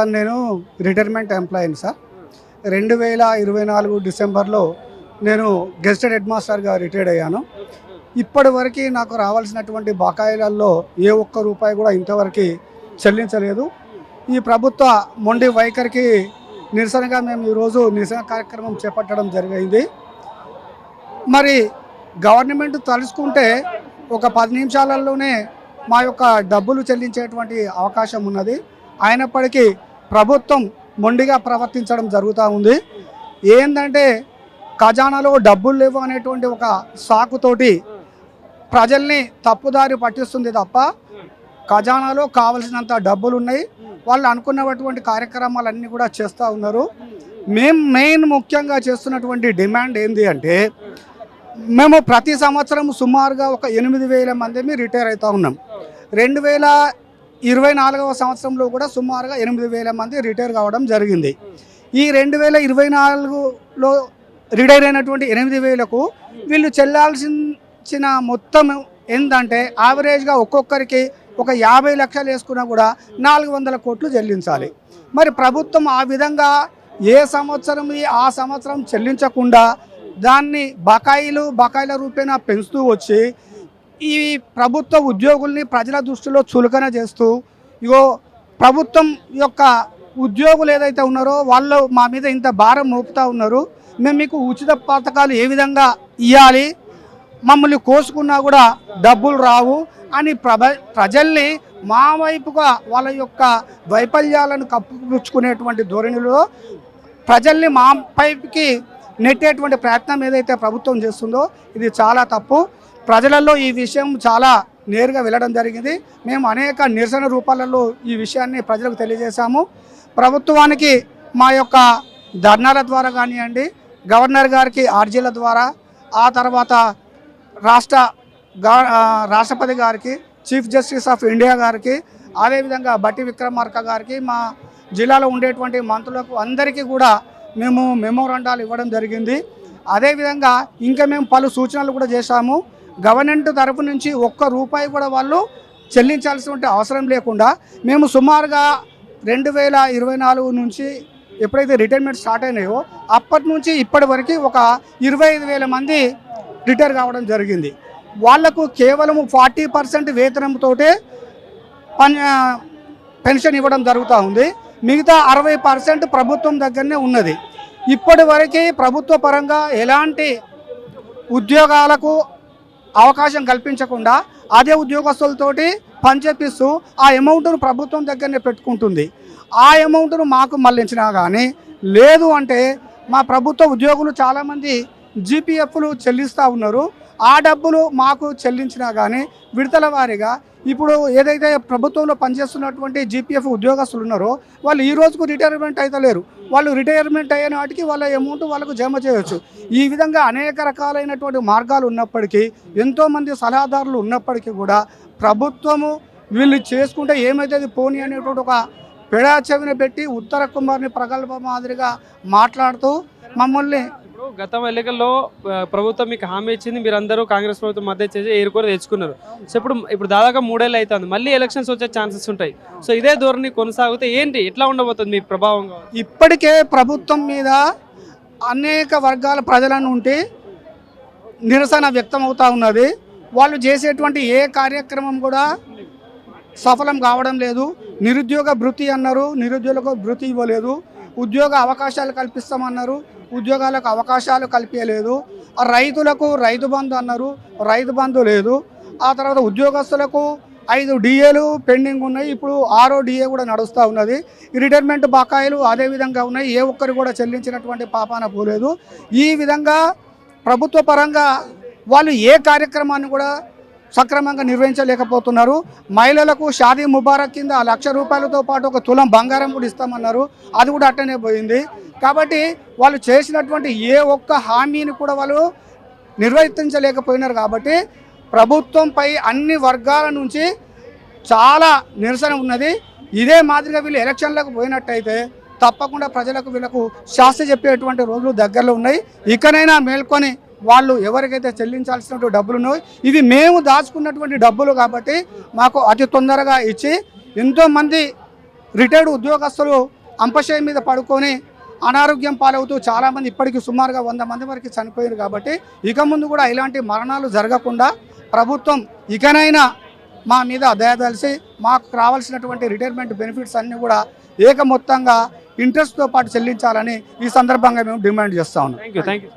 Sir నేను retirement ఎంప్లాయీని sir. 2024 డిసెంబర్లో నేను గెస్టెడ్ హెడ్ మాస్టర్గా రిటైర్డ్ అయ్యాను. ఇప్పటి వరకు నాకు రావాల్సినటువంటి బకాయిలలో ఏ ఒక్క రూపాయి కూడా ఇంతవరకు చెల్లించలేదు. ఈ ప్రభుత్వ మొండి వైఖరికి నిరసనగా మేము ఈరోజు నిరసన కార్యక్రమం చేపట్టడం జరిగింది. మరి గవర్నమెంట్ తలుచుకుంటే ఒక 10 నిమిషాలలోనే మా యొక్క డబ్బులు చెల్లించేటువంటి అవకాశం ఉన్నది. అయినప్పటికీ ప్రభుత్వం మొండిగా ప్రవర్తించడం జరుగుతూ ఉంది. ఏంటంటే ఖజానాలో డబ్బులు లేవు అనేటువంటి ఒక సాకుతోటి ప్రజల్ని తప్పుదారి పట్టిస్తుంది తప్ప ఖజానాలో కావలసినంత డబ్బులు ఉన్నాయి. వాళ్ళు అనుకున్నటువంటి కార్యక్రమాలన్నీ కూడా చేస్తూ ఉన్నారు. మెయిన్ ముఖ్యంగా చేస్తున్నటువంటి డిమాండ్ ఏంటి అంటే మేము ప్రతి సంవత్సరం సుమారుగా ఒక 8,000 మందిని రిటైర్ అవుతూ ఉన్నాం. 2024 సంవత్సరంలో కూడా సుమారుగా 8,000 మంది రిటైర్ కావడం జరిగింది. ఈ 2024లో రిటైర్ అయినటువంటి 8,000కు వీళ్ళు చెల్లాల్సిన మొత్తం ఏంటంటే యావరేజ్గా ఒక్కొక్కరికి ఒక 50 లక్షలు వేసుకున్నా కూడా 400 కోట్లు చెల్లించాలి. మరి ప్రభుత్వం ఆ విధంగా ఏ సంవత్సరం ఆ సంవత్సరం చెల్లించకుండా దాన్ని బకాయిల రూపేణా పెంచుతూ వచ్చి ఈ ప్రభుత్వ ఉద్యోగుల్ని ప్రజల దృష్టిలో చులకన చేస్తూ ఇగో ప్రభుత్వం యొక్క ఉద్యోగులు ఏదైతే ఉన్నారో వాళ్ళు మా మీద ఇంత భారం మోపుతూ ఉన్నారు, మేము మీకు ఉచిత పథకాలు ఏ విధంగా ఇవ్వాలి, మమ్మల్ని కోసుకున్నా కూడా డబ్బులు రావు అని ప్రజల్ని మా వైపుగా వాళ్ళ యొక్క వైఫల్యాలను కప్పుపుచ్చుకునేటువంటి ధోరణిలో ప్రజల్ని మా పైకి నెట్టేటువంటి ప్రయత్నం ఏదైతే ప్రభుత్వం చేస్తుందో ఇది చాలా తప్పు. ప్రజలలో ఈ విషయం చాలా నేరుగా వెళ్ళడం జరిగింది. మేము అనేక నిరసన రూపాలలో ఈ విషయాన్ని ప్రజలకు తెలియజేశాము. ప్రభుత్వానికి మా యొక్క ధర్నాల ద్వారా కానివ్వండి, గవర్నర్ గారికి ఆర్జీల ద్వారా, ఆ తర్వాత రాష్ట్రపతి గారికి, చీఫ్ జస్టిస్ ఆఫ్ ఇండియా గారికి, అదేవిధంగా బట్టి విక్రమార్క గారికి, మా జిల్లాలో ఉండేటువంటి మంత్రులకు అందరికీ కూడా మేము మెమోరాండాలు ఇవ్వడం జరిగింది. అదేవిధంగా ఇంకా మేము పలు సూచనలు కూడా చేశాము. గవర్నమెంట్ తరఫు నుంచి ఒక్క రూపాయి కూడా వాళ్ళు చెల్లించాల్సిన అవసరం లేకుండా మేము సుమారుగా 2024 నుంచి ఎప్పుడైతే రిటైర్మెంట్ స్టార్ట్ అయినాయో అప్పటి నుంచి ఇప్పటి వరకు ఒక 25,000 మంది రిటైర్ కావడం జరిగింది. వాళ్లకు కేవలం 40% వేతనంతో పెన్షన్ ఇవ్వడం జరుగుతూ ఉంది. మిగతా 60% ప్రభుత్వం దగ్గరనే ఉన్నది. ఇప్పటి వరకు ప్రభుత్వ పరంగా ఎలాంటి ఉద్యోగాలకు అవకాశం కల్పించకుండా అదే ఉద్యోగస్తులతోటి పనిచేపిస్తూ ఆ అమౌంట్ను ప్రభుత్వం దగ్గరనే పెట్టుకుంటుంది. ఆ అమౌంట్ను మాకు మళ్లించినా కానీ లేదు అంటే మా ప్రభుత్వ ఉద్యోగులు చాలామంది జీపీఎఫ్లు చెల్లిస్తూ ఉన్నారు. ఆ డబ్బులు మాకు చెల్లించినా కానీ విడతల వారీగా ఇప్పుడు ఏదైతే ప్రభుత్వంలో పనిచేస్తున్నటువంటి జీపీఎఫ్ ఉద్యోగస్తులు ఉన్నారో వాళ్ళు ఈ రోజుకు రిటైర్మెంట్ అయితే లేరు. వాళ్ళు రిటైర్మెంట్ అయిన వాటికి వాళ్ళ అమౌంట్ వాళ్ళకు జమ చేయవచ్చు. ఈ విధంగా అనేక రకాలైనటువంటి మార్గాలు ఉన్నప్పటికీ, ఎంతోమంది సలహాదారులు ఉన్నప్పటికీ కూడా ప్రభుత్వము వీళ్ళు చేసుకుంటే ఏమైతుంది పోనీ అనేటువంటి ఒక పెడా చెవిని పెట్టి ఉత్తర కుమార్ని ప్రగల్భ మాదిరిగా మాట్లాడుతూ మమ్మల్ని గత ఎన్నికల్లో ప్రభుత్వం మీకు హామీ ఇచ్చింది, మీరు అందరూ కాంగ్రెస్ ప్రభుత్వం మద్దతు చేసి ఏరుకోరు తెచ్చుకున్నారు. సో ఇప్పుడు దాదాపు 3 ఏళ్ళు అవుతుంది, మళ్ళీ ఎలక్షన్స్ వచ్చే ఛాన్సెస్ ఉంటాయి. సో ఇదే ధోరణి కొనసాగితే ఏంటి, ఎట్లా ఉండబోతుంది మీ ప్రభావం? ఇప్పటికే ప్రభుత్వం మీద అనేక వర్గాల ప్రజల నుండి నిరసన వ్యక్తం అవుతూ ఉన్నది. వాళ్ళు చేసేటువంటి ఏ కార్యక్రమం కూడా సఫలం కావడం లేదు. నిరుద్యోగ భృతి అన్నారు, నిరుద్యోగ భృతి ఇవ్వలేదు. ఉద్యోగ అవకాశాలు కల్పిస్తామన్నారు, ఉద్యోగాలకు అవకాశాలు కల్పించలేదు. రైతులకు రైతు బంధు అన్నారు, రైతు బంధు లేదు. ఆ తర్వాత ఉద్యోగస్తులకు 5 డిఏలు పెండింగ్ ఉన్నాయి, ఇప్పుడు 6వ డిఏ కూడా నడుస్తూ ఉన్నది. రిటైర్మెంట్ బకాయిలు అదేవిధంగా ఉన్నాయి, ఏ ఒక్కరు కూడా చెల్లించినటువంటి పాపాన పోలేదు. ఈ విధంగా ప్రభుత్వ పరంగా వాళ్ళు ఏ కార్యక్రమాన్ని కూడా సక్రమంగా నిర్వహించలేకపోతున్నారు. మహిళలకు షాదీ ముబారక్ కింద 1,00,000 రూపాయలతో పాటు ఒక తులం బంగారం కూడా ఇస్తామన్నారు, అది కూడా అట్టనే పోయింది. కాబట్టి వాళ్ళు చేసినటువంటి ఏ ఒక్క హామీని కూడా వాళ్ళు నిర్వర్తించలేకపోయినారు. కాబట్టి ప్రభుత్వంపై అన్ని వర్గాల నుంచి చాలా నిరసన ఉన్నది. ఇదే మాదిరిగా వీళ్ళు ఎలక్షన్లకు పోయినట్టయితే తప్పకుండా ప్రజలకు వీళ్ళకు శాస్త్ర చెప్పేటువంటి రోజులు దగ్గరలో ఉన్నాయి. ఇకనైనా మేల్కొని వాళ్ళు ఎవరికైతే చెల్లించాల్సినటువంటి డబ్బులు ఉన్నాయో ఇవి మేము దాచుకున్నటువంటి డబ్బులు కాబట్టి మాకు అతి తొందరగా ఇచ్చి ఎంతోమంది రిటైర్డ్ ఉద్యోగస్తులు అంపశయం మీద పడుకొని అనారోగ్యం పాలవుతూ చాలామంది ఇప్పటికీ సుమారుగా 100 మంది వరకు చనిపోయారు. కాబట్టి ఇక ముందు కూడా ఇలాంటి మరణాలు జరగకుండా ప్రభుత్వం ఇకనైనా మా మీద దయదలిసి మాకు రావాల్సినటువంటి రిటైర్మెంట్ బెనిఫిట్స్ అన్నీ కూడా ఏకమొత్తంగా ఇంట్రెస్ట్తో పాటు చెల్లించాలని ఈ సందర్భంగా మేము డిమాండ్ చేస్తా ఉన్నాం. Thank you.